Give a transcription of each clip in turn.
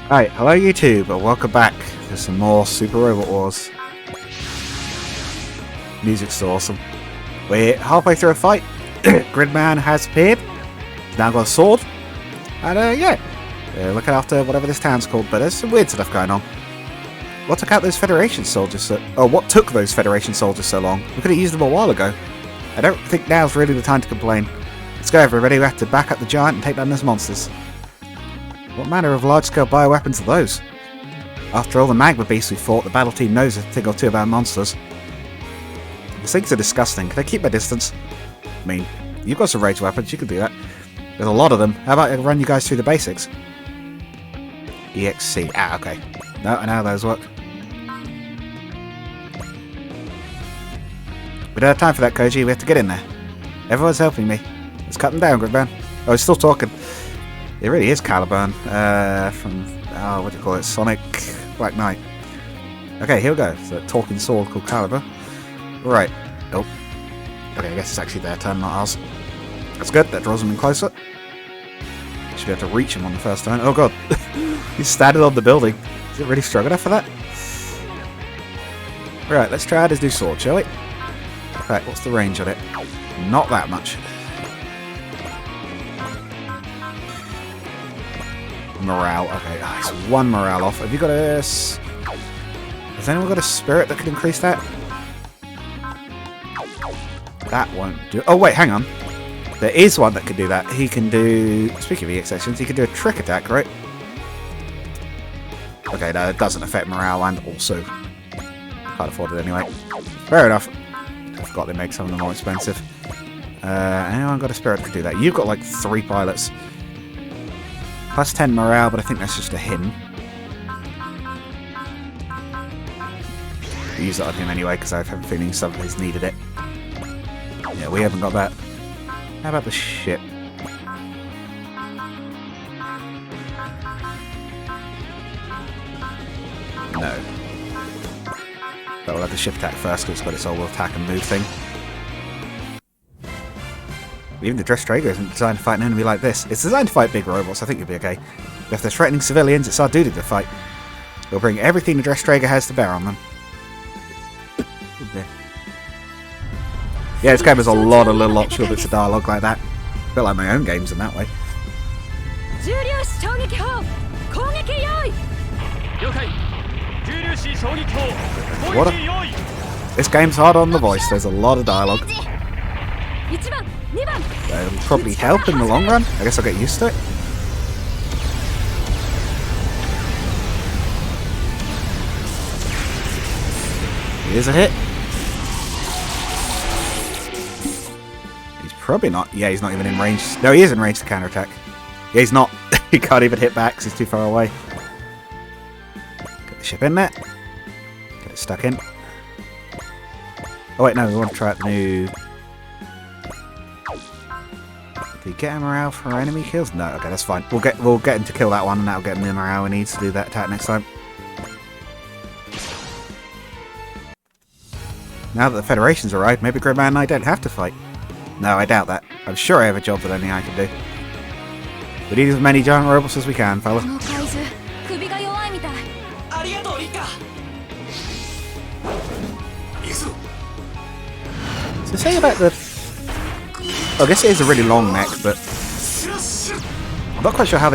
Alright, hello YouTube, and welcome back to some more Super Robot Wars. Music's awesome. We're halfway through a fight. Gridman has appeared. He's now got a sword. And yeah, looking after whatever this town's called, but there's some weird stuff going on. What took out those Federation soldiers what took those Federation soldiers so long? We could have used them a while ago. I don't think now's really the time to complain. Let's go everybody, we have to back up the giant and take down those monsters. What manner of large-scale bioweapons are those? After all the magma beasts we fought, the battle team knows a thing or two about monsters. These things are disgusting. Can I keep my distance? I mean, you've got some ranged weapons, you can do that. There's a lot of them. How about I run you guys through the basics? EXC. Ah, okay. No, I know how those work. We don't have time for that, Koji. We have to get in there. Everyone's helping me. Let's cut them down, Gridman. Oh, he's still talking. It really is Caliburn from, what do you call it, Sonic Black Knight. Okay, here we go. It's a talking sword called Caliber. Right. Oh. Okay, I guess it's actually their turn, not ours. That's good, that draws them in closer. Should be able to reach him on the first turn. Oh god, he's standing on the building. Is it really strong enough for that? Right, let's try out his new sword, shall we? Right, what's the range on it? Not that much. Morale. Okay, it's one morale off. Have you got a... Has anyone got a spirit that could increase that? That won't do... Oh, wait, hang on. There is one that can do that. He can do... Speaking of EX sections, he can do a trick attack, right? Okay, no, it doesn't affect morale and also... Can't afford it anyway. Fair enough. I forgot they make some of them more expensive. Anyone got a spirit that can do that? You've got like 3 pilots. Plus 10 morale, but I think that's just a hint. I'll use that on him anyway, because I have a feeling somebody's needed it. Yeah, we haven't got that. How about the ship? No. But we'll have the ship attack first, because it's got its all-wheel attack and move thing. Even the Dress Traeger isn't designed to fight an enemy like this. It's designed to fight big robots, I think you'll be okay. But if they're threatening civilians, it's our duty to fight. We'll bring everything the Dress Traeger has to bear on them. Yeah, this game has a lot of little optional bits of dialogue like that. A bit like my own games in that way. What This game's hard on the voice, there's a lot of dialogue. That'll probably help in the long run. I guess I'll get used to it. Here's a hit. He's probably not. Yeah, he's not even in range. No, he is in range to counterattack. Yeah, he's not. He can't even hit back because he's too far away. Get the ship in there. Get it stuck in. Oh wait, no, we want to try out the new... Did he get a morale for enemy kills? No, okay, that's fine. We'll get him to kill that one, and that'll get him the morale he needs to do that attack next time. Now that the Federation's arrived, maybe Gridman and I don't have to fight. No, I doubt that. I'm sure I have a job that only I can do. We need as many giant robots as we can, fella. So say about the... I guess it is a really long neck, but I'm not quite sure how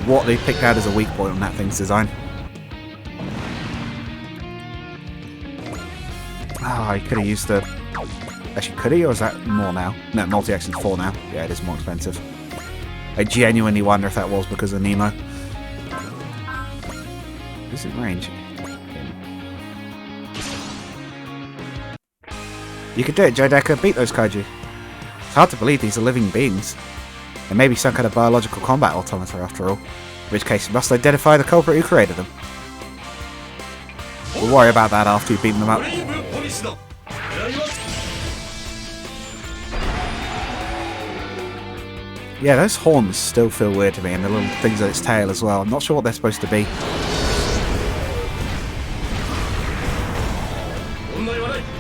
what they picked out as a weak point on that thing's design. Oh, I could have used the... Actually, could he, or is that more now? No, multi-action's 4 now. Yeah, it is more expensive. I genuinely wonder if that was because of Nemo. Who's in range? You could do it, Jodeka. Beat those kaiju. It's hard to believe these are living beings. There may be some kind of biological combat automata after all. In which case, you must identify the culprit who created them. We'll worry about that after you've beaten them up. Yeah, those horns still feel weird to me, and the little things on its tail as well. I'm not sure what they're supposed to be.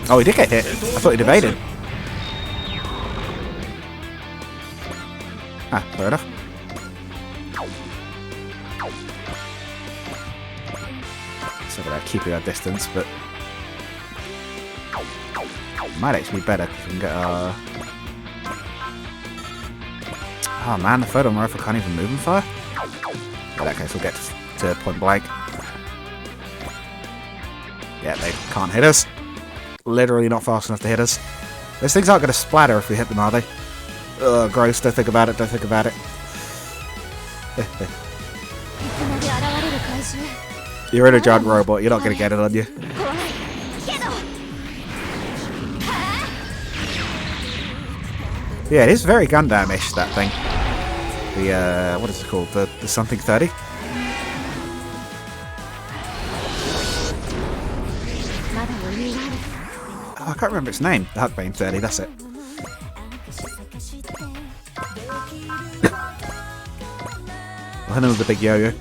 Oh, he did get hit. I thought he'd evaded. Ah, fair enough. So we're keeping our distance, but might actually be better because we can get our... Oh man, the photon rifle can't even move and fire? In that case, we'll get to point blank. Yeah, they can't hit us. Literally not fast enough to hit us. Those things aren't going to splatter if we hit them, are they? Ugh, gross. Don't think about it. Don't think about it. You're in a giant robot. You're not going to get it on you. Yeah, it is very Gundam-ish, that thing. The, what is it called? The something 30? Oh, I can't remember its name. The Huckbane 30, that's it. I know the big yo-yo.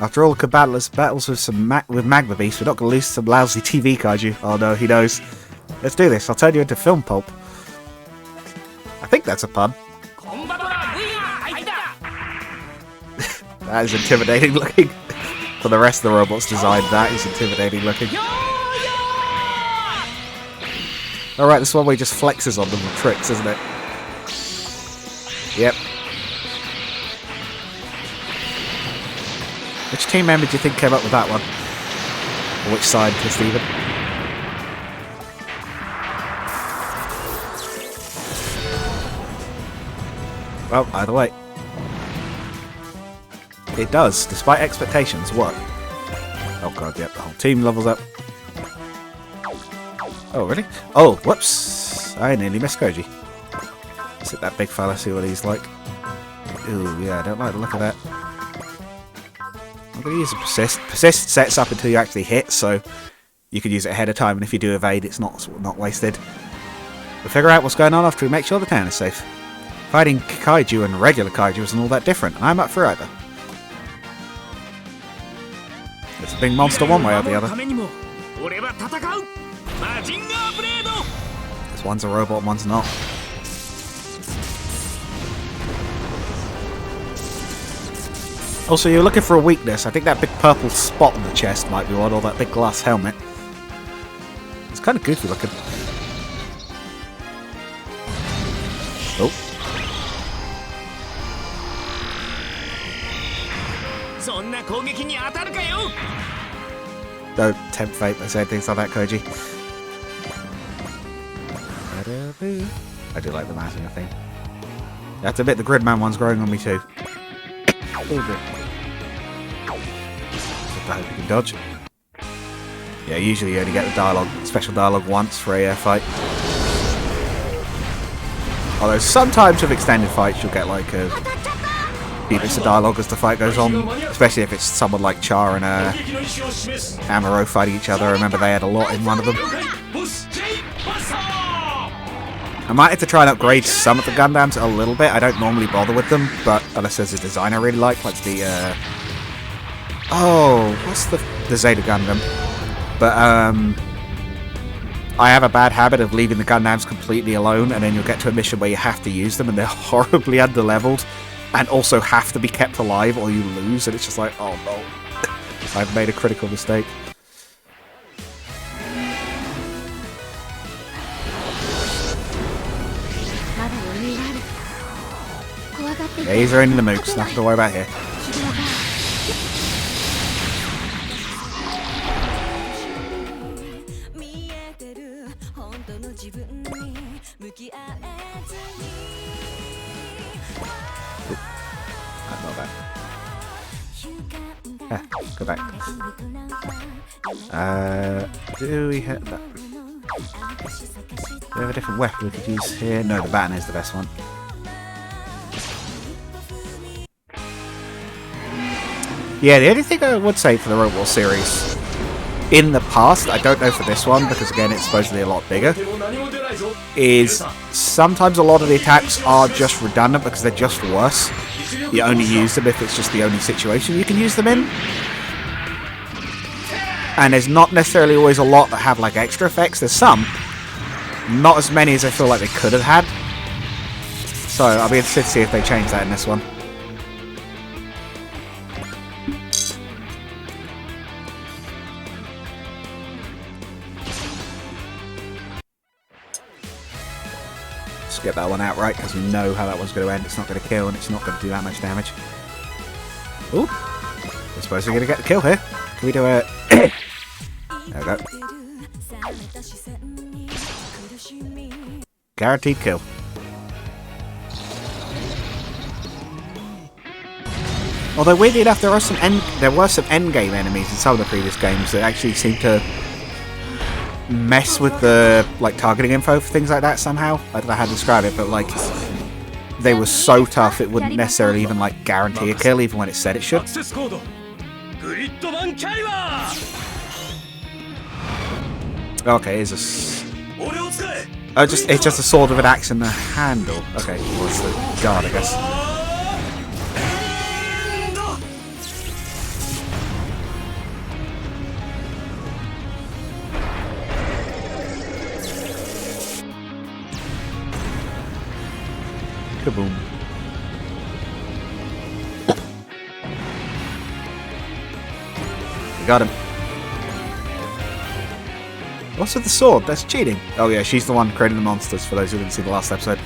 After all the battles with Magma Beast, we're not going to lose some lousy TV kaiju. Oh no, he knows. Let's do this. I'll turn you into film pulp. I think that's a pun. That is intimidating looking. For the rest of the robot's design, that is intimidating looking. Alright, this one where he just flexes on them with tricks, isn't it? Yep. Which team member do you think came up with that one? Or which scientist even? Well, either way. It does, despite expectations, work. Oh god, yep, the whole team levels up. Oh, really? Oh, whoops! I nearly missed Koji. Let's hit that big fella, see what he's like. Ooh, yeah, I don't like the look of that. I'm going to use a persist. Persist sets up until you actually hit, so you can use it ahead of time, and if you do evade, it's not wasted. We'll figure out what's going on after we make sure the town is safe. Fighting kaiju and regular kaiju isn't all that different, and I'm up for either. It's a big monster one way or the other. This one's a robot and one's not. Also, you're looking for a weakness. I think that big purple spot on the chest might be one, or that big glass helmet. It's kind of goofy looking. Oh. Don't tempt fate by saying things like that, Koji. I do like the mousing thing. I have to admit, the Gridman one's growing on me too. I hope you can dodge. Yeah, usually you only get the dialogue, special dialogue once for a fight. Although sometimes with extended fights you'll get like a few bits of dialogue as the fight goes on, especially if it's someone like Char and Amuro fighting each other. I remember they had a lot in one of them. I might have to try and upgrade some of the Gundams a little bit. I don't normally bother with them, but unless there's a design I really like the oh, what's the Zeta Gundam? But I have a bad habit of leaving the Gundams completely alone, and then you'll get to a mission where you have to use them, and they're horribly underleveled, and also have to be kept alive or you lose, and it's just like, oh no, I've made a critical mistake. Yeah, he's running the mooks, nothing to worry about here. Not bad. Ah, go back. Do we hit that? Do we have a different weapon we could use here? No, the baton is the best one. Yeah, the only thing I would say for the Robot series, in the past, I don't know for this one, because again it's supposedly a lot bigger, is sometimes a lot of the attacks are just redundant because they're just worse. You only use them if it's just the only situation you can use them in. And there's not necessarily always a lot that have like extra effects. There's some. Not as many as I feel like they could have had. So I'll be interested to see if they change that in this one. get that one out right, because we know how that one's going to end. It's not going to kill, and it's not going to do that much damage. Ooh. I suppose we're going to get the kill here. Can we do a... There we go. Guaranteed kill. Although weirdly enough, there were some end game enemies in some of the previous games that actually seem to mess with the targeting info for things like that somehow. I don't know how to describe it, but they were so tough it wouldn't necessarily even guarantee a kill even when it said it should. Okay, it's just a sword with an axe in the handle. Okay, well, it's the guard, I guess. Kaboom. We got him. What's with the sword? That's cheating. Oh yeah, she's the one creating the monsters, for those who didn't see the last episode.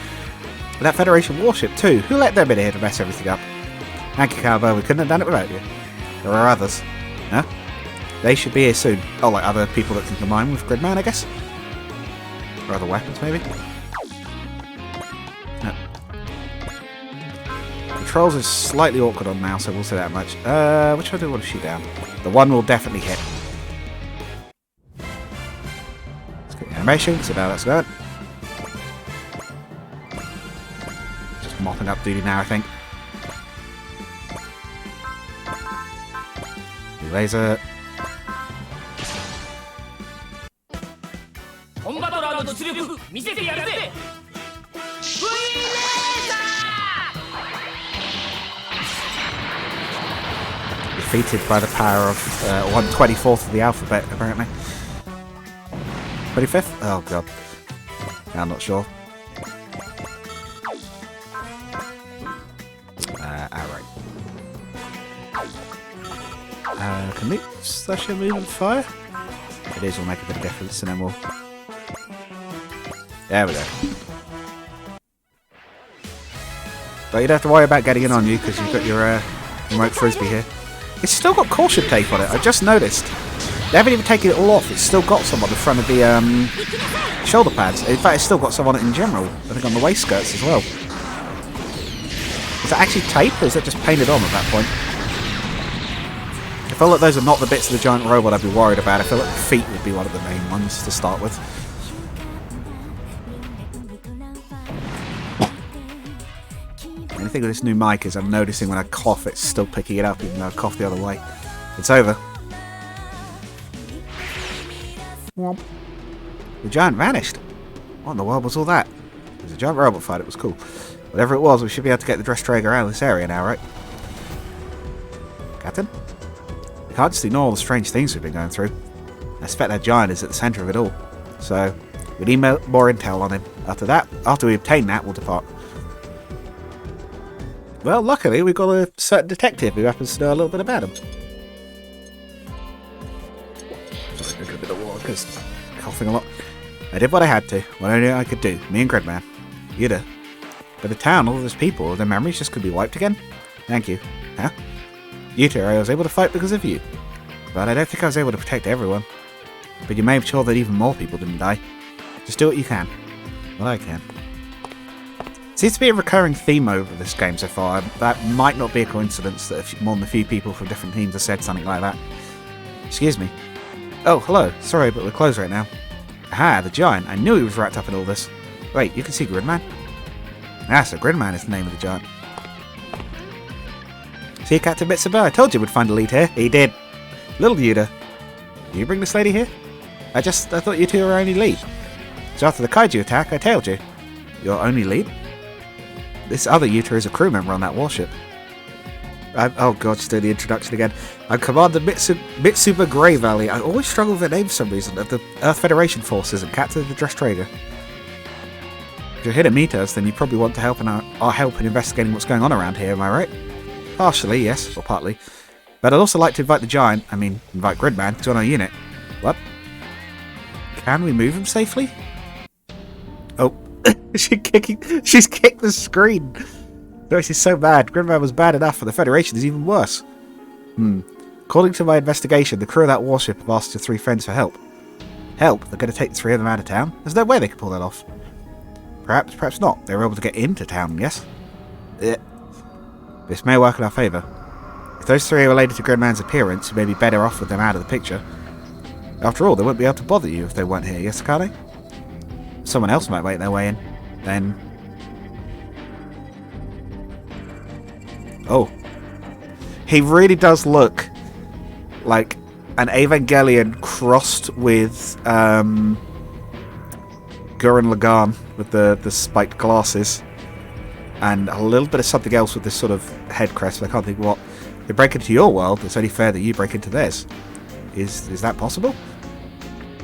But that Federation warship too. Who let them in here to mess everything up? Thank you, Cowboy. We couldn't have done it without you. There are others. Huh? They should be here soon. Oh, other people that can combine with Gridman, I guess? Or other weapons, maybe? No. Controls is slightly awkward on now, so we'll say that much. Which one do I want to shoot down? The one will definitely hit. Animation, so now that's good. Just mopping up duty now, I think. Laser. Defeated by the power of 1/24th of the alphabet, apparently. 25th? Oh god. I'm not sure. Alright. Can we slash your movement fire? It is, will make a bit of difference, and then we'll... There we go. But you don't have to worry about getting it on you, because you've got your remote frisbee here. It's still got caution tape on it, I just noticed. They haven't even taken it all off, it's still got some on the front of the shoulder pads. In fact, it's still got some on it in general. I think on the waist skirts as well. Is that actually tape, or is that just painted on at that point? I feel like those are not the bits of the giant robot I'd be worried about. I feel like the feet would be one of the main ones to start with. The only thing with this new mic is I'm noticing when I cough, it's still picking it up, even though I cough the other way. It's over. The giant vanished. What in the world was all that? It was a giant robot fight, it was cool. Whatever it was, we should be able to get the dress trader out of this area now, right? Captain? We can't just ignore all the strange things we've been going through. I expect that giant is at the centre of it all. So, we need more intel on him. After we obtain that, we'll depart. Well, luckily, we've got a certain detective who happens to know a little bit about him. Sorry, drink a bit of water because coughing a lot. I did what I had to, what only I could do. Me and Gridman. Yuda. But the town, all those people, their memories just could be wiped again? Thank you. Huh? Yuta, I was able to fight because of you. But I don't think I was able to protect everyone. But you made sure that even more people didn't die. Just do what you can. What I can. Seems to be a recurring theme over this game so far. That might not be a coincidence that more than a few people from different teams have said something like that. Excuse me. Oh, hello. Sorry, but we're closed right now. Aha, the giant. I knew he was wrapped up in all this. Wait, you can see Gridman? Ah, so Gridman is the name of the giant. See, Captain Mitsuba, I told you we'd find a lead here. He did. Little Yuda. Did you bring this lady here? I thought you two were our only lead. So after the kaiju attack, I tailed you. Your only lead? This other Yuta is a crew member on that warship. Oh god, just doing the introduction again. I'm Commander Mitsuba Grey Valley. I always struggle with the name for some reason, of the Earth Federation forces and captain of the Dress Trader. If you're here to meet us, then you probably want to help our help in investigating what's going on around here, am I right? Partially, yes, or partly. But I'd also like to invite invite Gridman to join our unit. What? Can we move him safely? Oh. She's kicked the screen. No, she's so bad. Gridman was bad enough, but the Federation is even worse. According to my investigation, the crew of that warship have asked your 3 friends for help. Help? They're going to take the 3 of them out of town? There's no way they could pull that off. Perhaps not. They were able to get into town, yes? This may work in our favour. If those 3 are related to Gridman's appearance, you may be better off with them out of the picture. After all, they wouldn't be able to bother you if they weren't here, yes, Akane? Someone else might make their way in. Then... Oh. He really does look like an Evangelion crossed with Gurren Lagann with the spiked glasses and a little bit of something else with this sort of head crest. I can't think what. They break into your world, it's only fair that you break into theirs. Is that possible?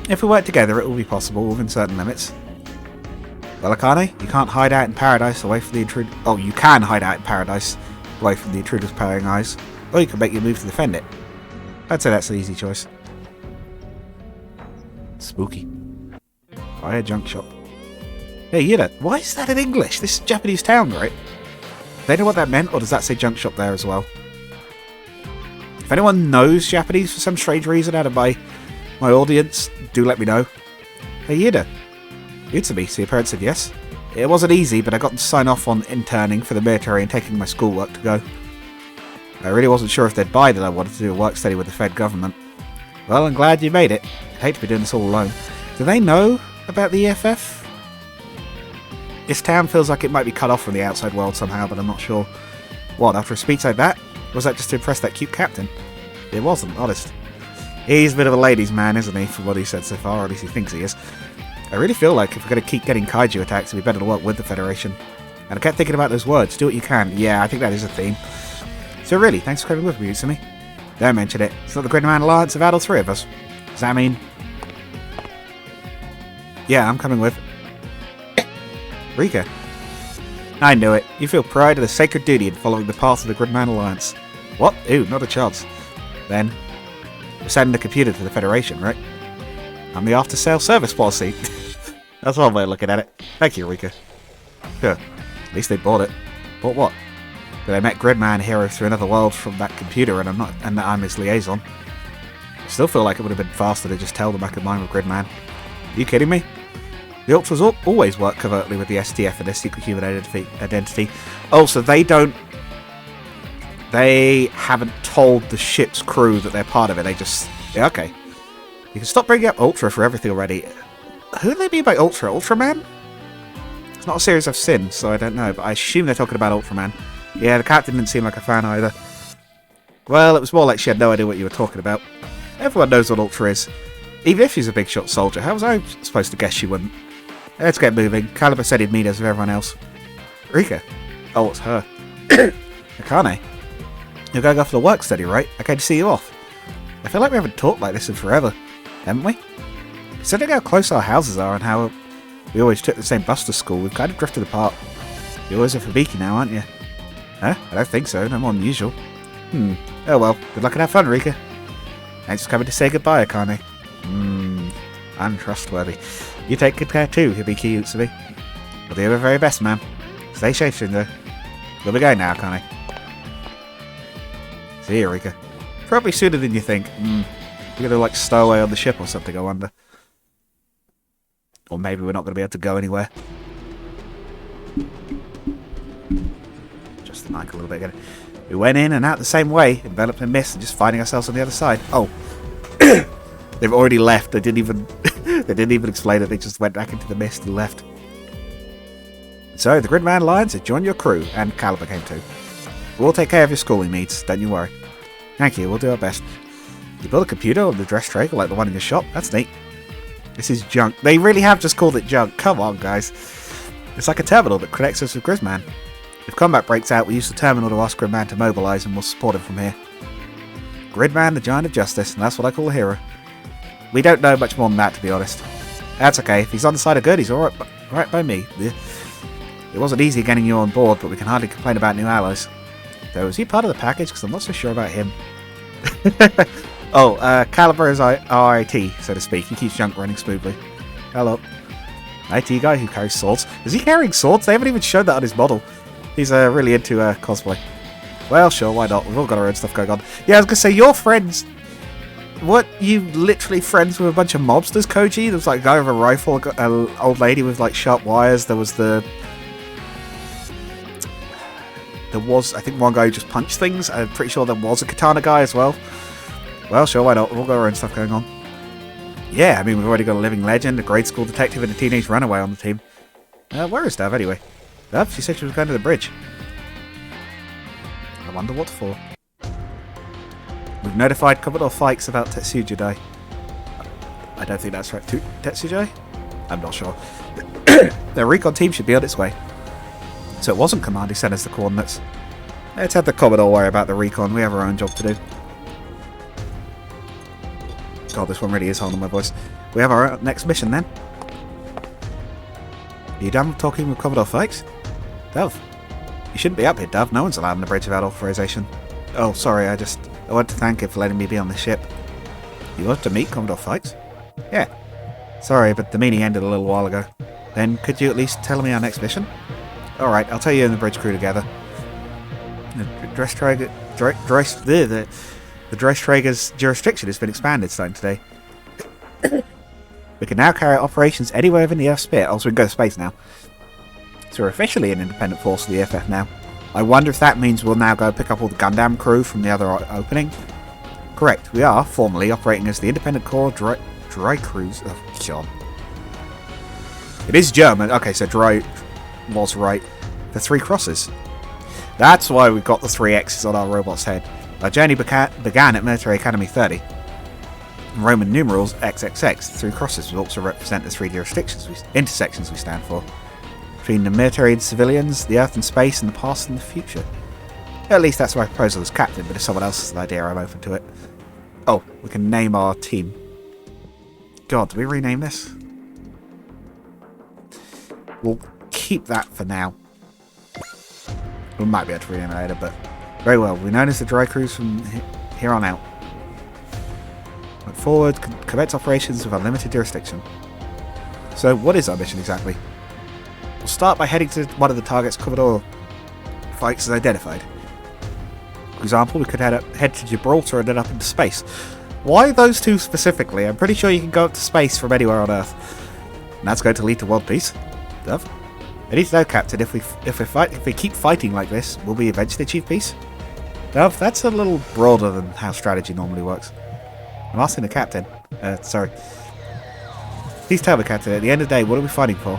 If we work together, it will be possible within certain limits. Well, Akane, you can't hide out in paradise away from the intruder. Oh, you can hide out in paradise away from the intruder's prying eyes, or you can make your move to defend it. I'd say that's an easy choice. Spooky. Buy a junk shop. Hey, you know, why is that in English? This is a Japanese town, right? Do they know what that meant, or does that say junk shop there as well? If anyone knows Japanese for some strange reason out of my audience, do let me know. Hey, Yuda. Utsumi, so your parents said yes. It wasn't easy, but I got to sign off on interning for the military and taking my schoolwork to go. I really wasn't sure if they'd buy that I wanted to do a work study with the Fed government. Well, I'm glad you made it. I'd hate to be doing this all alone. Do they know about the EFF? This town feels like it might be cut off from the outside world somehow, but I'm not sure. What, after a speech like that? Or was that just to impress that cute captain? It wasn't, honest. He's a bit of a ladies' man, isn't he, from what he said so far, or at least he thinks he is. I really feel like if we're going to keep getting kaiju attacks, it'd be better to work with the Federation. And I kept thinking about those words, do what you can. Yeah, I think that is a theme. So really, thanks for coming with me, Utsumi. Don't mention it. It's not the Gridman Alliance, about all 3 of us. Does that mean... Yeah, I'm coming with. Rika. I knew it. You feel pride and a sacred duty in following the path of the Gridman Alliance. What? Ooh, not a chance. Then, we're sending the computer to the Federation, right? I'm the after-sale service policy. That's one way of looking at it. Thank you, Rika. Sure. At least they bought it. Bought what? That I met Gridman hero through another world from that computer and that I'm his liaison. I still feel like it would have been faster to just tell them I could mine with Gridman. Are you kidding me? The Ultras always work covertly with the STF and their secret human identity. Oh, so they don't... They haven't told the ship's crew that they're part of it. They just... Yeah, okay. You can stop bringing up Ultra for everything already. Who do they mean by Ultra? Ultraman? It's not a series I've seen, so I don't know, but I assume they're talking about Ultraman. Yeah, the captain didn't seem like a fan either. Well, it was more like she had no idea what you were talking about. Everyone knows what Ultra is. Even if she's a big shot soldier, how was I supposed to guess she wouldn't? Let's get moving. Caliber said he'd meet us with everyone else. Rika? Oh, it's her. Akane? You're going off for the work study, right? I came to see you off. I feel like we haven't talked like this in forever, haven't we? Considering how close our houses are and how we always took the same bus to school, we've kind of drifted apart. You're always a Fabiki now, aren't you? Huh? I don't think so. No more than usual. Oh well. Good luck and have fun, Rika. Thanks for coming to say goodbye, Akane. Untrustworthy. You take good care too, Hibiki Utsumi. We'll do your very best, ma'am. Stay safe, Shinzo. We'll be going now, Akane. See you, Rika. Probably sooner than you think. You're gonna like stow away on the ship or something, I wonder. Or maybe we're not gonna be able to go anywhere. Just the mic a little bit again. We went in and out the same way, enveloped in mist, and just finding ourselves on the other side. Oh. They've already left. They didn't even they didn't even explain it. They just went back into the mist and left. So the Gridman Alliance has joined your crew, and Caliber came too. We'll take care of your schooling needs, don't you worry. Thank you, we'll do our best. You build a computer on the dress tray like the one in your shop? That's neat. This is junk. They really have just called it junk. Come on, guys. It's like a terminal that connects us with Gridman. If combat breaks out, we use the terminal to ask Gridman to mobilise and we'll support him from here. Gridman, the Giant of Justice, and that's what I call a hero. We don't know much more than that, to be honest. That's okay. If he's on the side of good, he's alright right by me. It wasn't easy getting you on board, but we can hardly complain about new allies. Though, is he part of the package? Because I'm not so sure about him. Oh, Caliber is RIT, so to speak. He keeps junk running smoothly. Hello. IT guy who carries swords. Is he carrying swords? They haven't even shown that on his model. He's really into cosplay. Well, sure, why not? We've all got our own stuff going on. Yeah, I was going to say, your friends... What, you literally friends with a bunch of mobsters, Koji? There was like a guy with a rifle, an old lady with like sharp wires. There was I think, one guy who just punched things. I'm pretty sure there was a katana guy as well. Well, sure, why not? We've all got our own stuff going on. Yeah, I mean, we've already got a living legend, a grade school detective, and a teenage runaway on the team. Where is Dav, anyway? Dav, she said she was going to the bridge. I wonder what for. We've notified Commodore Fikes about Tetsuja Day. I don't think that's right. Tetsuja? I'm not sure. The recon team should be on its way. So it wasn't Command who sent us the coordinates. Let's have the Commodore worry about the recon. We have our own job to do. God, this one really is holding my voice. We have our next mission then. Are you done with talking with Commodore Fikes? Dav, you shouldn't be up here, Dav. No one's allowed on the bridge without authorization. Oh, sorry, I want to thank him for letting me be on the ship. You want to meet Commodore Fikes? Yeah. Sorry, but the meeting ended a little while ago. Then could you at least tell me our next mission? Alright, I'll tell you and the bridge crew together. The Dreistrager's jurisdiction has been expanded starting today. We can now carry out operations anywhere within the Earth's sphere. Also, we can go to space now. So we're officially an independent force of the FF now. I wonder if that means we'll now go pick up all the Gundam crew from the other opening. Correct, we are formally operating as the Independent Corps Dry Crews. Oh, God. It is German. Okay, so Dry was right. The 3 crosses. That's why we've got the 3 X's on our robot's head. Our journey began at Military Academy 30. In Roman numerals, XXX, the 3 crosses will also represent the 3 intersections we stand for. Between the military and civilians, the Earth and space, and the past and the future. At least that's my proposal as captain, but if someone else has an idea, I'm open to it. Oh, we can name our team. God, do we rename this? We'll keep that for now. We might be able to rename it later, but very well. We're known as the Dry Crews from here on out. Look forward, commence operations with unlimited jurisdiction. So, what is our mission exactly? We'll start by heading to one of the targets Commodore Fikes has identified. For example, we could head to Gibraltar and then up into space. Why those 2 specifically? I'm pretty sure you can go up to space from anywhere on Earth. And that's going to lead to world peace. Dove? I need to know, Captain, if we keep fighting like this, will we eventually achieve peace? Dove, that's a little broader than how strategy normally works. I'm asking the Captain. Sorry. Please tell me, Captain, at the end of the day, what are we fighting for?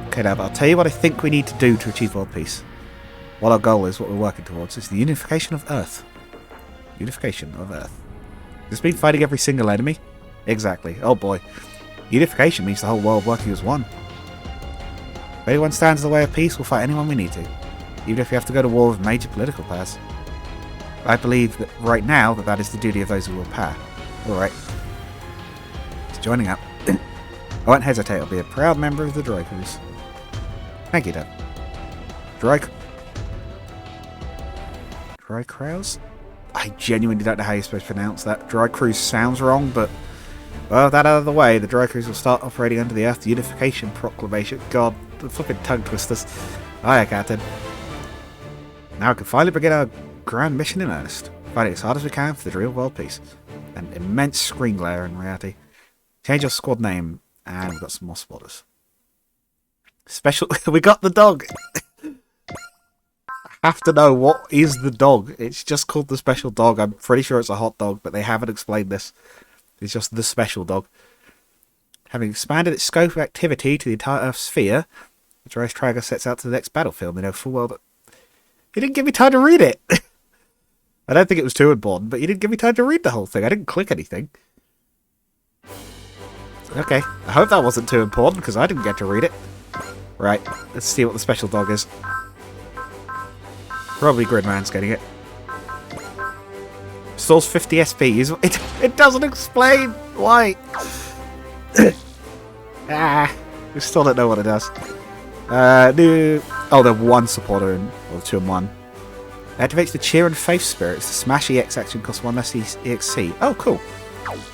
Okay, now, I'll tell you what I think we need to do to achieve world peace. What our goal is, what we're working towards, is the unification of Earth. Unification of Earth. Does this mean fighting every single enemy? Exactly. Oh boy. Unification means the whole world working as one. If anyone stands in the way of peace, we'll fight anyone we need to. Even if we have to go to war with major political powers. I believe that right now that is the duty of those who will power. Alright. It's joining up. I won't hesitate, I'll be a proud member of the Dry Crews. Thank you, Dad. Dry Crews? I genuinely don't know how you're supposed to pronounce that. Dry Crews sounds wrong, but... Well, that out of the way, the Dry Crews will start operating under the Earth Unification Proclamation. God, the flipping tongue twisters. Hiya, Captain. Now we can finally begin our grand mission in earnest. Fighting as hard as we can for the real world peace. An immense screen glare in reality. Change our squad name, and we've got some more spotters. Special... we got the dog! I have to know, what is the dog? It's just called the special dog. I'm pretty sure it's a hot dog, but they haven't explained this. It's just the special dog. Having expanded its scope of activity to the entire Earth sphere, the Dreistrager sets out to the next battlefield. We know full well that... You didn't give me time to read it! I don't think it was too important, but you didn't give me time to read the whole thing. I didn't click anything. Okay, I hope that wasn't too important, because I didn't get to read it. Right, let's see what the special dog is. Probably Gridman's getting it. Stores 50 SP. It doesn't explain why. We still don't know what it does. New. Oh, they're 1 supporter in, or 2 in 1. Activates the cheer and faith spirits. The smash EX action costs 1 less EXC. Oh, cool.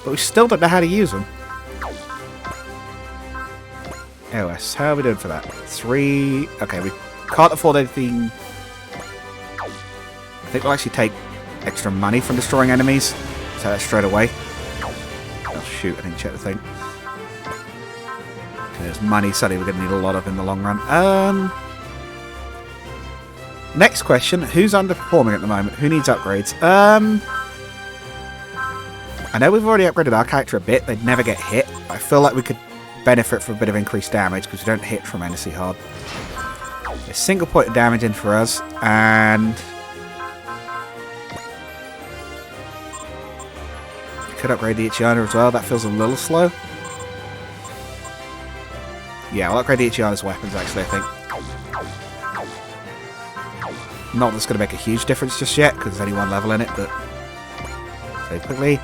But we still don't know how to use them. AOS, how are we doing for that? 3... Okay, we can't afford anything... I think we'll actually take extra money from destroying enemies. So that's straight away. Oh shoot, I didn't check the thing. Okay, there's money, suddenly we're going to need a lot of in the long run. Next question, who's underperforming at the moment? Who needs upgrades? I know we've already upgraded our character a bit. They'd never get hit. I feel like we could benefit from a bit of increased damage because we don't hit tremendously hard. A single point of damage in for us, and... could upgrade the Ichiana as well. That feels a little slow. Yeah, I'll upgrade the Ichiana's weapons actually, I think. Not that's going to make a huge difference just yet, because there's only one level in it, but... very quickly.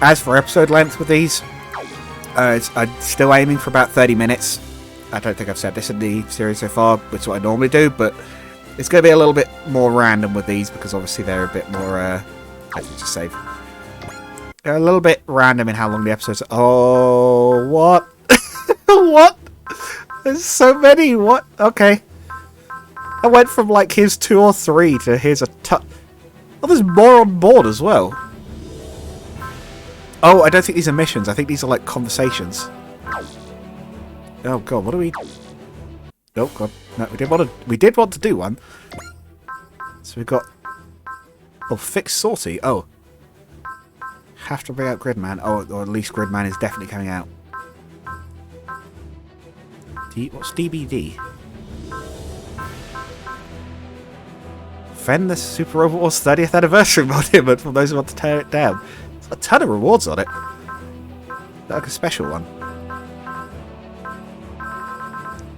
As for episode length with these, I'm still aiming for about 30 minutes. I don't think I've said this in the series so far, which is what I normally do, but it's going to be a little bit more random with these, because obviously they're a bit more... I think just save. They're a little bit random in how long the episodes are. Oh, what? What? There's so many. What? Okay. I went from like here's 2 or 3 to here's a ton. Oh, there's more on board as well. Oh, I don't think these are missions. I think these are like conversations. Oh god, what do we... Oh god, no, we did want to do one. So we've got... Oh, fix Salty. Oh. Have to bring out Gridman. Oh, or at least Gridman is definitely coming out. What's DBD? Fend the Super Robot Wars 30th anniversary monument from those who want to tear it down. There's a ton of rewards on it. Like a special one.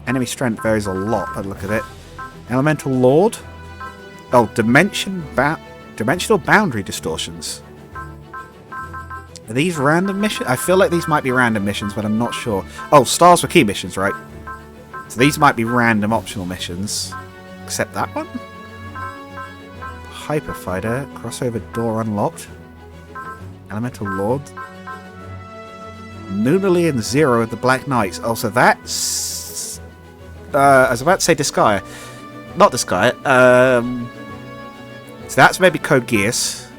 Enemy strength varies a lot by the look of it. Elemental Lord. Oh, dimensional boundary distortions. Are these random missions? I feel like these might be random missions, but I'm not sure. Oh, stars were key missions, right? So these might be random optional missions. Except that one? Hyper Fighter. Crossover door unlocked. Elemental Lord. Noonally and Zero of the Black Knights. Oh, so that's... I was about to say Disgaea. Not Disgaea. So that's maybe Code Geass.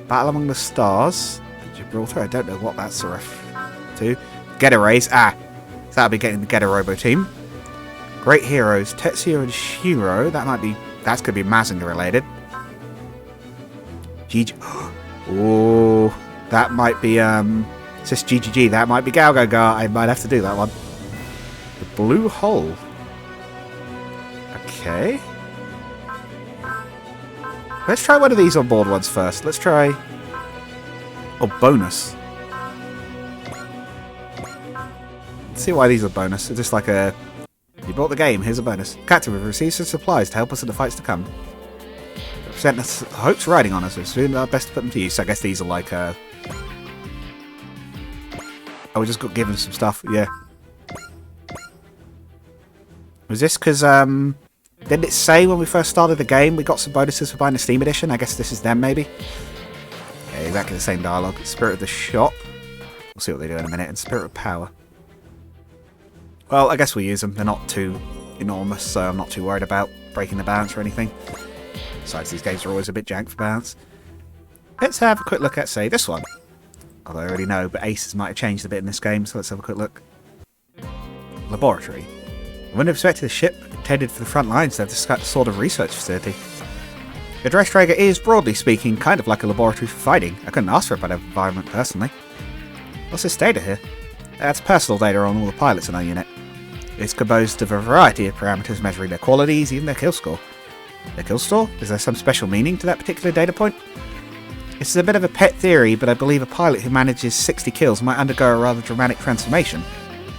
Battle Among the Stars. Gibraltar. I don't know what that's a ref to. Get a race. Ah. So that'll be getting the Get a Robo team. Great Heroes. Tetsuya and Shiro. That might be... That's going to be Mazinger related. GG. Oh. That might be... It's just GGG. That might be Galgagar. I might have to do that one. The Blue Hole. Okay. Let's try one of these on board ones first. Let's try... Oh, bonus. Let's see why these are bonus. It's just like a... You bought the game, here's a bonus. Captain, we've received some supplies to help us in the fights to come. Represent us hopes riding on us. We're doing our best to put them to use. So I guess these are like... Oh, we just got given some stuff. Yeah. Was this because... Didn't it say when we first started the game we got some bonuses for buying the Steam Edition? I guess this is them, maybe? Yeah, exactly the same dialogue. Spirit of the Shop. We'll see what they do in a minute. And Spirit of Power. Well, I guess we'll use them. They're not too enormous, so I'm not too worried about breaking the balance or anything. Besides, these games are always a bit jank for balance. Let's have a quick look at, say, this one. Although I already know, but aces might have changed a bit in this game, so let's have a quick look. Laboratory. I wouldn't have expected a ship intended for the front lines to have this sort of research facility. The Dressdrager is, broadly speaking, kind of like a laboratory for fighting. I couldn't ask for a better environment, personally. What's this data here? That's personal data on all the pilots in our unit. It's composed of a variety of parameters measuring their qualities, even their kill score. Their kill score? Is there some special meaning to that particular data point? This is a bit of a pet theory, but I believe a pilot who manages 60 kills might undergo a rather dramatic transformation.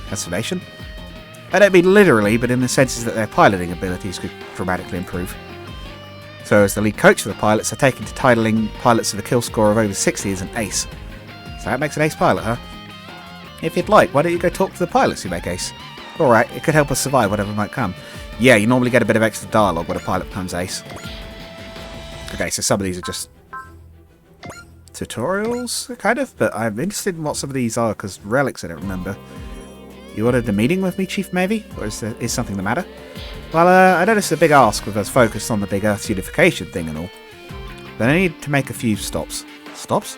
Transformation? I don't mean literally, but in the sense that their piloting abilities could dramatically improve. So as the lead coach for the pilots, I take into titling pilots with a kill score of over 60 as an ace. So that makes an ace pilot, huh? If you'd like, why don't you go talk to the pilots who make ace? Alright, it could help us survive whatever might come. Yeah, you normally get a bit of extra dialogue when a pilot becomes ace. Okay, so some of these are just tutorials, kind of, but I'm interested in what some of these are, because relics I don't remember. You wanted a meeting with me, Chief Mavie? Or is something the matter? Well, I noticed a big ask with us focused on the big Earth unification thing and all. But I need to make a few stops. Stops?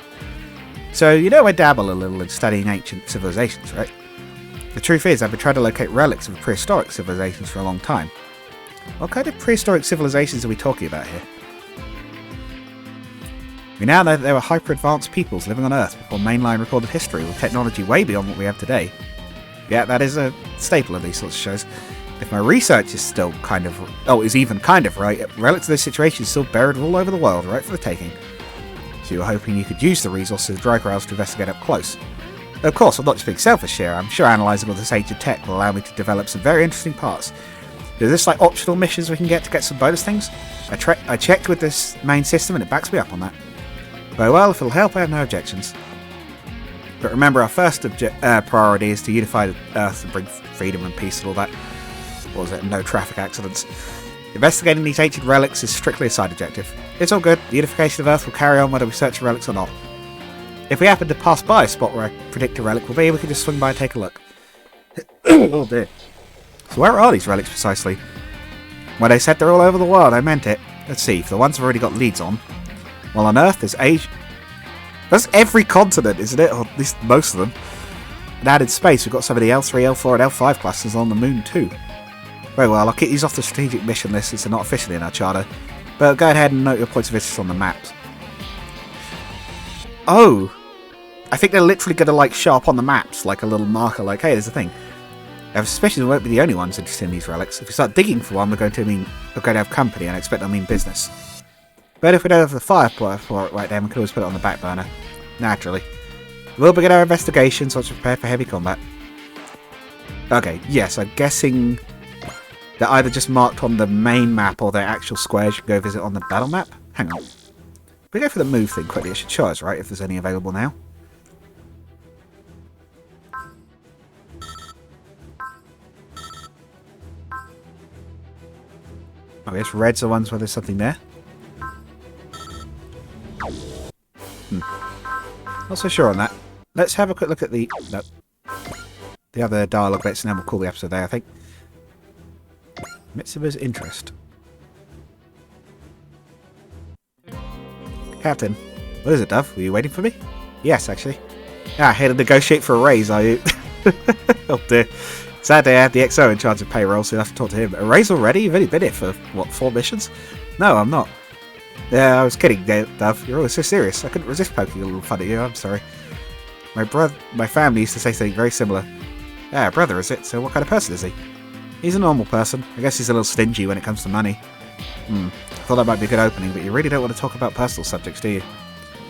So, you know I dabble a little in studying ancient civilizations, right? The truth is, I've been trying to locate relics of prehistoric civilizations for a long time. What kind of prehistoric civilizations are we talking about here? We now know that there were hyper-advanced peoples living on Earth before mainline recorded history with technology way beyond what we have today. Yeah, that is a staple of these sorts of shows. If my research is still is even kind of right, relics of this situation is still buried all over the world, right for the taking. So you were hoping you could use the resources of dry grails to investigate up close. Of course, I'm not just being selfish here. I'm sure analysing all this ancient tech will allow me to develop some very interesting parts. Is this like optional missions we can get to get some bonus things? I checked with this main system and it backs me up on that. Very well, if it'll help, I have no objections. But remember, our first priority is to unify the Earth and bring freedom and peace and all that. What was it? No traffic accidents. Investigating these ancient relics is strictly a side objective. It's all good. The unification of Earth will carry on whether we search for relics or not. If we happen to pass by a spot where I predict a relic will be, we can just swing by and take a look. Oh dear. So where are these relics precisely? When I said they're all over the world, I meant it. Let's see, for the ones I've already got leads on. Well, on Earth, there's Asia. That's every continent, isn't it? Or at least most of them. And out in space, we've got some of the L3, L4, and L5 clusters on the moon too. Very well, I'll keep these off the strategic mission list since they're not officially in our charter. But go ahead and note your points of interest on the maps. Oh! I think they're literally going to like show up on the maps, like a little marker, like, hey, there's a thing. I have a suspicion we won't be the only ones interested in these relics. If we start digging for one, we're going to have company, and I expect they'll mean business. But if we don't have the firepower for it right then, we can always put it on the back burner. Naturally. We'll begin our investigation, so let's prepare for heavy combat. Okay, yes, I'm guessing they're either just marked on the main map or they're actual squares you can go visit on the battle map. Hang on. If we go for the move thing quickly, it should show us, right, if there's any available now. I guess reds are ones where there's something there. Not so sure on that. Let's have a quick look at the other dialogue bits and then we'll call the episode there, I think. Mitsuba's interest. Captain. What is it, Dove? Were you waiting for me? Yes, actually. Ah, here to negotiate for a raise, are you? Oh dear. Sad day I had the XO in charge of payroll, so you'll have to talk to him. A raise already? You've only been here for, what, 4 missions? No, I'm not. Yeah, I was kidding, Dove. You're always so serious. I couldn't resist poking a little fun at you. I'm sorry. My family used to say something very similar. Ah, brother, is it? So what kind of person is he? He's a normal person. I guess he's a little stingy when it comes to money. I thought that might be a good opening, but you really don't want to talk about personal subjects, do you?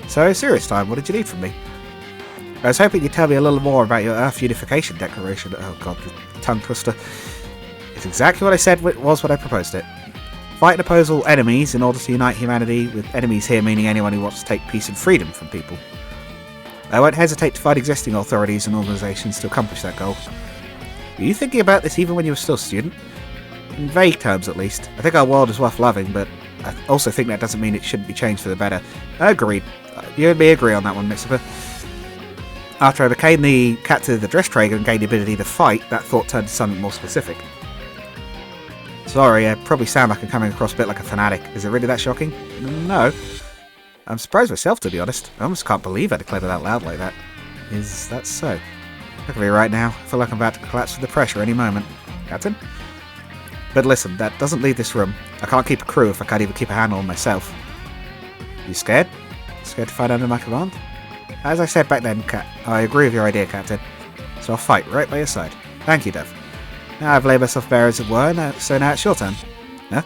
So, serious time, what did you need from me? I was hoping you'd tell me a little more about your Earth Unification Declaration. Oh god, the tongue twister. It's exactly what I said it was when I proposed it. Fight and oppose all enemies in order to unite humanity, with enemies here meaning anyone who wants to take peace and freedom from people. I won't hesitate to fight existing authorities and organisations to accomplish that goal. Were you thinking about this even when you were still a student? In vague terms, at least. I think our world is worth loving, but I also think that doesn't mean it shouldn't be changed for the better. Agreed. You and me agree on that one, Mitsuba. After I became the captain of the dress trader and gained the ability to fight, that thought turned to something more specific. Sorry, I probably sound like I'm coming across a bit like a fanatic. Is it really that shocking? No. I'm surprised myself, to be honest. I almost can't believe I declared it out loud like that. Is that so? Look at me right now. I feel like I'm about to collapse with the pressure any moment. Captain? But listen, that doesn't leave this room. I can't keep a crew if I can't even keep a handle on myself. You scared? Scared to fight under my command? As I said back then, I agree with your idea, Captain. So I'll fight right by your side. Thank you, Dev. Now I've laid myself bare as it were, so now it's your turn. Huh?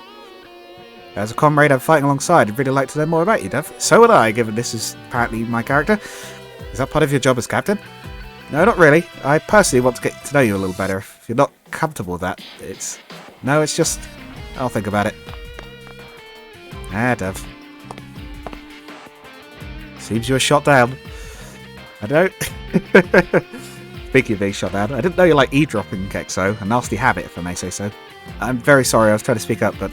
As a comrade I'm fighting alongside, I'd really like to know more about you, Dev. So would I, given this is apparently my character. Is that part of your job as captain? No, not really. I personally want to get to know you a little better. If you're not comfortable with that, No, it's just... I'll think about it. Ah, Dev. Seems you were shot down. I don't... Speaking of being shot down, I didn't know you like eavesdropping, Kexo. A nasty habit, if I may say so. I'm very sorry, I was trying to speak up, but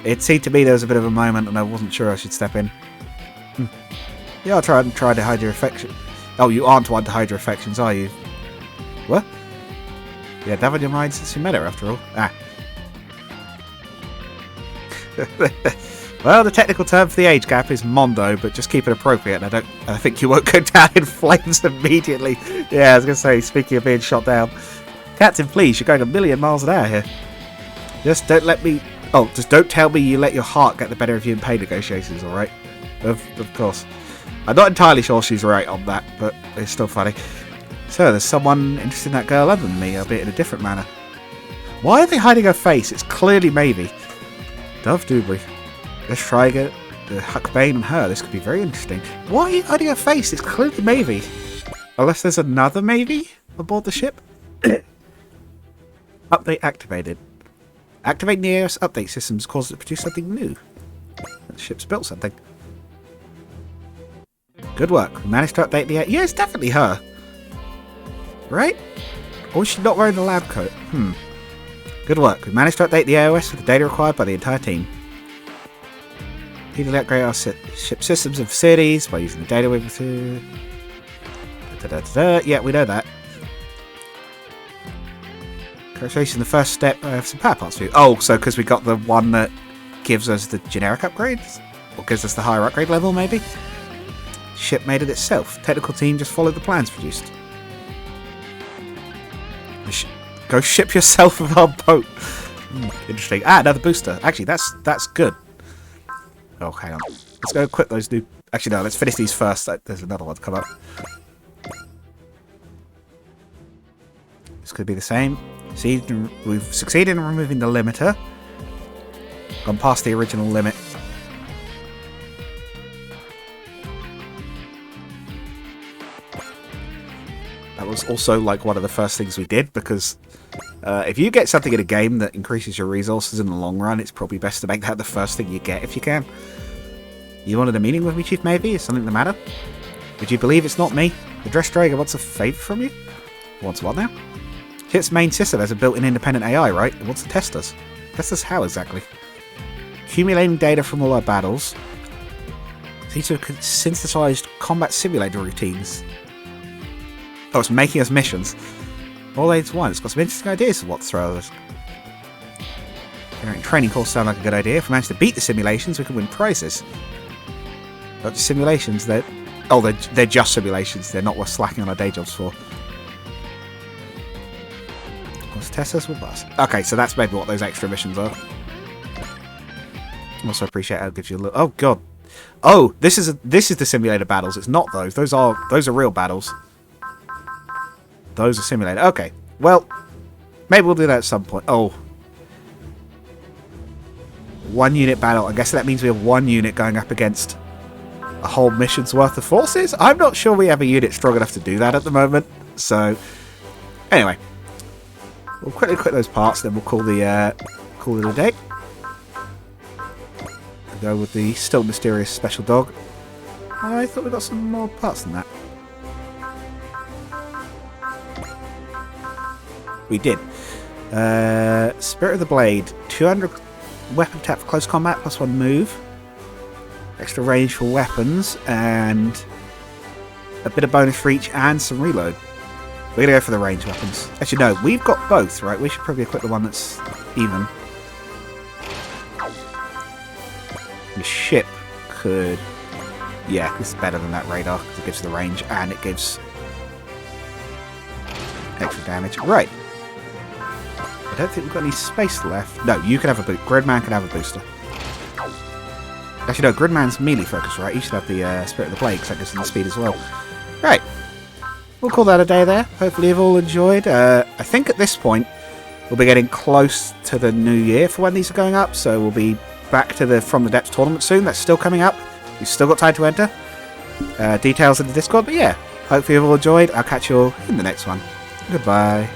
it seemed to me there was a bit of a moment and I wasn't sure I should step in. Yeah, I'll try to hide your affection. Oh, you aren't one to hide your affections, are you? What? Yeah, have on your mind since you met her, after all. Ah. Well, the technical term for the age gap is mondo, but just keep it appropriate. I think you won't go down in flames immediately. Yeah, I was going to say, speaking of being shot down. Captain, please, you're going a million miles an hour here. Just don't let me... Oh, just don't tell me you let your heart get the better of you in pay negotiations, alright? Of course. I'm not entirely sure she's right on that, but it's still funny. So, there's someone interested in that girl other than me, albeit in a different manner. Why are they hiding her face? It's clearly Mavie. Dove Dubry. Let's try again. Huck Bane and her. This could be very interesting. Why are you hiding her face? It's clearly Mavie. Unless there's another Mavie aboard the ship. Update activated. Activating the IORC update systems causes it to produce something new. The ship's built something. Good work. We managed to update the... Yeah, it's definitely her. Right? Or is she not wearing the lab coat? Good work. We managed to update the IOS with the data required by the entire team. Easily upgrade our ship systems and facilities by using the data we've... Yeah, we know that. Congratulations, the first step of some power parts for you. Oh, so because we got the one that gives us the generic upgrades? Or gives us the higher upgrade level, maybe? Ship made it itself. Technical team just followed the plans produced. Go ship yourself with our boat. Interesting. Ah, another booster. Actually, that's good. Oh, hang on. Let's go equip those new... Actually, no, let's finish these first. There's another one to come up. This could be the same. See, we've succeeded in removing the limiter. Gone past the original limit. That was also like one of the first things we did, because if you get something in a game that increases your resources in the long run, it's probably best to make that the first thing you get if you can. You wanted a meeting with me, Chief Mavie? Is something the matter? Would you believe it's not me? The Dress Dragon wants a favour from you? Wants what now? Ship's main system has a built-in independent AI, right? It wants to test us. Test us how exactly? Accumulating data from all our battles. Seems to have synthesized combat simulator routines. Oh, it's making us missions. All aids one. It's got some interesting ideas of what to throw at us. Training course sound like a good idea. If we manage to beat the simulations, we can win prizes. Not just simulations, they're just simulations. They're not worth slacking on our day jobs for. Let's test us with us. Okay, so that's maybe what those extra missions are. Also appreciate how it gives you a look. Oh god. Oh, this is the simulator battles. It's not those. Those are real battles. Those are simulated. Okay. Well, maybe we'll do that at some point. Oh. 1 unit battle. I guess that means we have 1 unit going up against a whole mission's worth of forces. I'm not sure we have a unit strong enough to do that at the moment. So, anyway. We'll quickly quit those parts, then we'll call it a day. We'll go with the still mysterious special dog. I thought we got some more parts than that. We did. Spirit of the Blade. 200 weapon tap for close combat, plus 1 move. Extra range for weapons, and a bit of bonus for each, and some reload. We're going to go for the range weapons. Actually, no, we've got both, right? We should probably equip the one that's even. The ship could... Yeah, it's better than that radar, because it gives the range, and it gives extra damage. Right. I don't think we've got any space left. No, you can have a boost. Gridman can have a booster. Actually, no, Gridman's melee focus, right? You should have the Spirit of the Blade, because that gives them the speed as well. Right. We'll call that a day there. Hopefully you've all enjoyed. I think at this point, we'll be getting close to the new year for when these are going up, so we'll be back to the From the Depths tournament soon. That's still coming up. You've still got time to enter. Details in the Discord, but yeah. Hopefully you've all enjoyed. I'll catch you all in the next one. Goodbye.